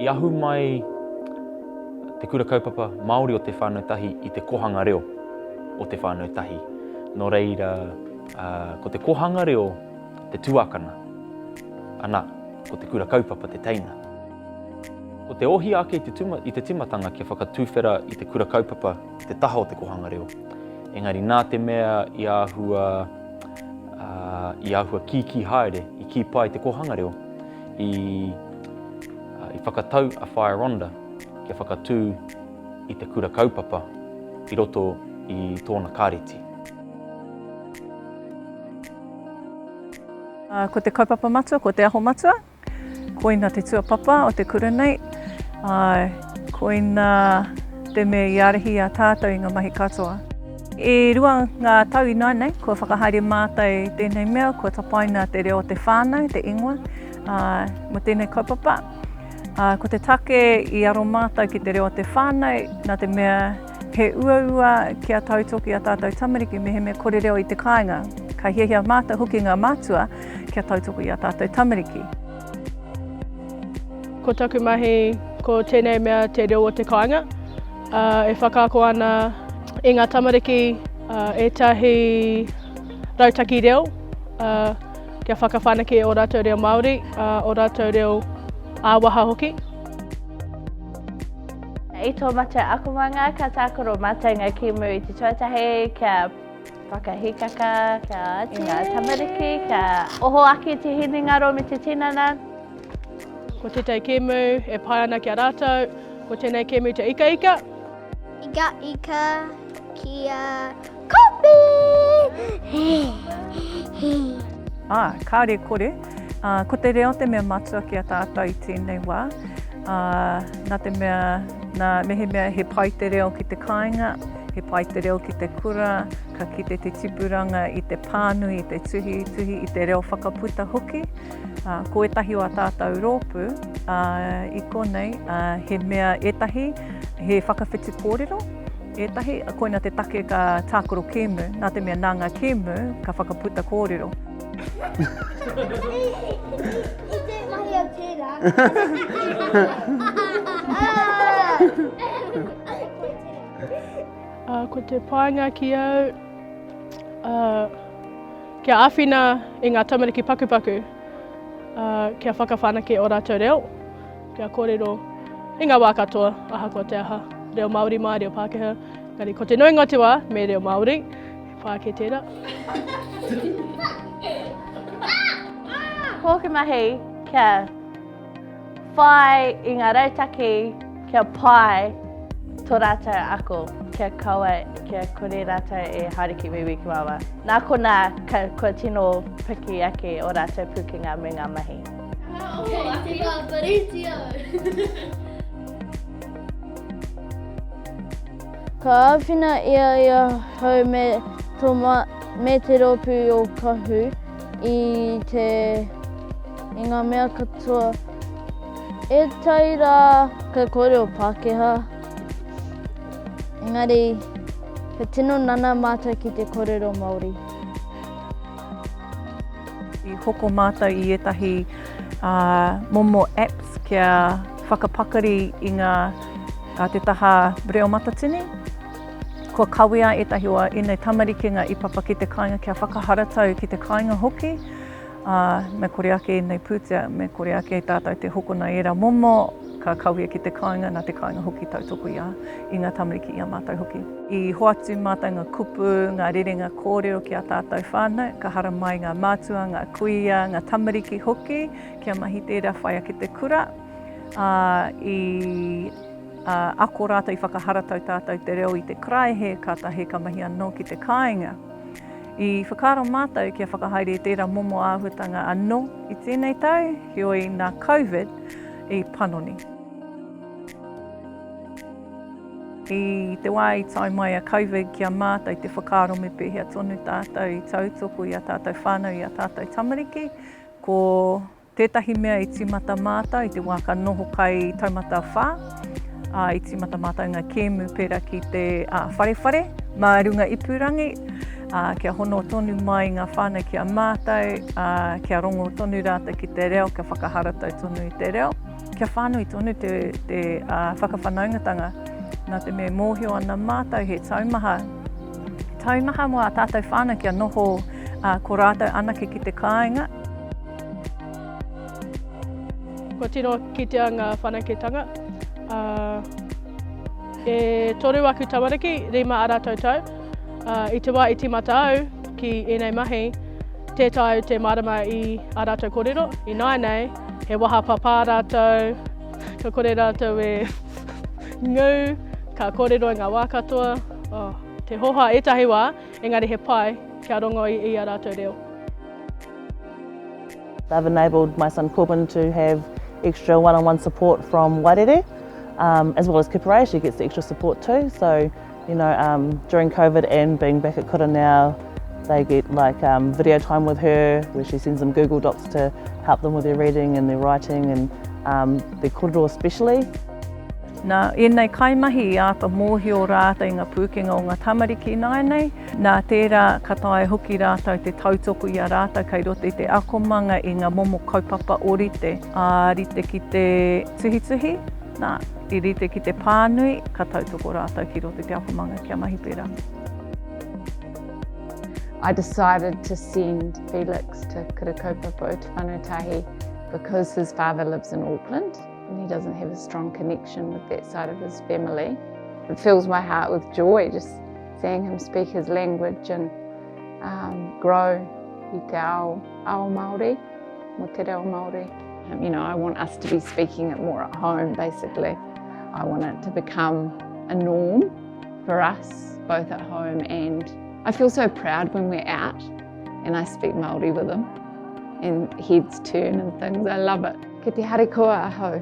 I ahu mai Te Kura Kaupapa Māori o te Whānau Tahi i te kohanga reo o te Whānau Tahi. Nō reira, ko te kohanga reo te tuakana, ana ko te Kura Kaupapa te teina. Ko te ohi ake i te timatanga kia whakatūwhera i te Kura Kaupapa i te taha o te kohanga reo. Engari nā te mea i ahua ki haere, i ki pai te kohanga reo, i whakatau a whaeronda kia whakatū i te Kura Kaupapa i roto i tōna kāreti. Ko te kaupapa matua, ko te aho matua, koina te tuapapa o te kura nei, koina te mea i arahi a tātou i ngā mahi katoa. E rua ngā tau i nei, kua whakahaere mātai tēnei mea, kua tapaina te reo te whānau, te ingoa, mo tēnei kaupapa. Ko te take i aro mātai ki te reo te whānau, nā te mea he ua kia tautoki a tātou tamariki me he mea kore reo i te kāinga. Ka hiahia mātai hoki ngā mātua kia tautoki a tātou tamariki. Ko taku mahi, ko tēnei mea te reo o te kāinga. E whakaako ana i ngā tamariki etahi rautaki reo kia whakawhanaki o rātou reo Māori, o rātou reo āwaha hoki. I tō mata akumanga, ka tākoro mātai ngā kimu i te tuatahi, kia whakahikaka, kia ati, ngā tamariki, kia oho aki te hinengaro me te tinana. Ko tētai kimu e pai ana kia rātou, ko tēnei kimu te ika. Ika kia kopi! Kāre kore. Ko te reo te mea matua ki a tātou i tēnei wā. Nā te mea, mehe mea he pai te reo ki te kāinga, he pai te reo ki te kura, ka kite te tipuranga i te pānui, i te tuhi i te reo whakaputa hoki. Ko etahi o a tātou rōpū, i konei, he mea etahi, he whakawhitu kōrero. Etahi, koina te take ka tākoro kēmu, nā te mea nā ngā kēmu, ka whakaputa kōrero. I te mahi au tērā. Ko te pāinga ki au, kia āwhina i ngā tamariki pakupaku, kia whakawhanaki o rātou reo, kia kōrero i ngā wā katoa, aha ko te aha, reo Māori mā reo Pākehā, ngari ko te nui ngoti wā me reo Māori, whāke tērā. Hoki mahi, kia whai i ngā rautaki, kia pai tō rātou ako, kia kaua, kia kore rātou e hariki wiwi ki wawa. Nā kona kua tino piki ake o rātou pukinga me ngā mahi. Ka āwhina ia hau me te rōpū o kahu i ngā mea katoa. E tauira ka kore o Pākehā. Engari, he tino nana mātai ki te kōrero Māori. I hoko mātai i etahi momo apps kia whakapakari i te taha Reo Matatini. Kua kawea etahi o inei tamariki ngā ipapa ki te kāinga kia whakaharatau ki te kāinga hoki. Me kore ake nei Pūtea, me kore ake tātou te hokona era momo, ka kawea ki te kāinga, nā te kāinga hoki tautoko i ngā tamariki i a mātou hoki. I hoatu mātou ngā kupu, ngā rerenga kōrero ki a tātou whānau, ka hara mai ngā mātua, ngā kuia, ngā tamariki hoki, kia mahi tērā whaia ki te kura. Ako rātou i whakaharatau tātou te reo i te kraihe, ka tahe ka mahi anō ki te kāinga. I whakaro mātou kia whakahaere tērā momo āhutanga anō i tēnei tau, heoi nā COVID i panoni. I te wā i tai mai a COVID kia mātou te whakaro me pēhea tonu tātou i tautoko i a tātou whānau i a tātou tamariki, ko tētahi mea i timata mātou i te wā ka noho kai taumata whā, i timata mātou ngā kēmu pērā ki te wharewhare, mā runga ipurangi, kia hono tonu mai ngā whānau ki a mātou, kia rongo tonu rātou ki te reo, kia whakaharatau tonu i te reo. kia whānui tonu te whakawhanaungatanga. Nā te me mōhio ana mātou he taumaha. Taumaha mua a tātou whānau kia noho ko rātou anake ki te kāinga. Ko tino kitea ngā whanaketanga. E toru aku tamariki, 5 ara tautau. I te wā i timata au ki enei mahi, tētau te marama i a rātou kōrero. I nai nei, he waha papā rātou, ka kore rātou e ngū, ka kōrero i ngā wā katoa. Te hoha etahi wā, engari he pai kia rongo i a rātou reo. They've enabled my son Corbin to have extra one-on-one support from Wairere, as well as Kipere. She gets the extra support too. So, you know, during COVID and being back at Kura now, they get like video time with her where she sends them Google Docs to help them with their reading and their writing and their kōrero especially. Nā ēnei kaimahi i āta mōhio rātou i ngā pūkenga o ngā tamariki nai nei. Nā tērā katae hoki rātou te tautoko i a rātou kei roto i te akomanga i ngā momo kaupapa o rite. Rite ki te tuhituhi, nā i rite ki te pānui, ka tautoko rātou ki roto i te akomanga kia mahi pērā. I decided to send Felix to Kura Kaupapa to Whānau Tahi because his father lives in Auckland and he doesn't have a strong connection with that side of his family. It fills my heart with joy just seeing him speak his language and grow i te ao Māori, mo Te Reo Māori. You know, I want us to be speaking it more at home basically. I want it to become a norm for us, both at home and I feel so proud when we're out and I speak Māori with them and heads turn and things. I love it. Ke te haere kua aho.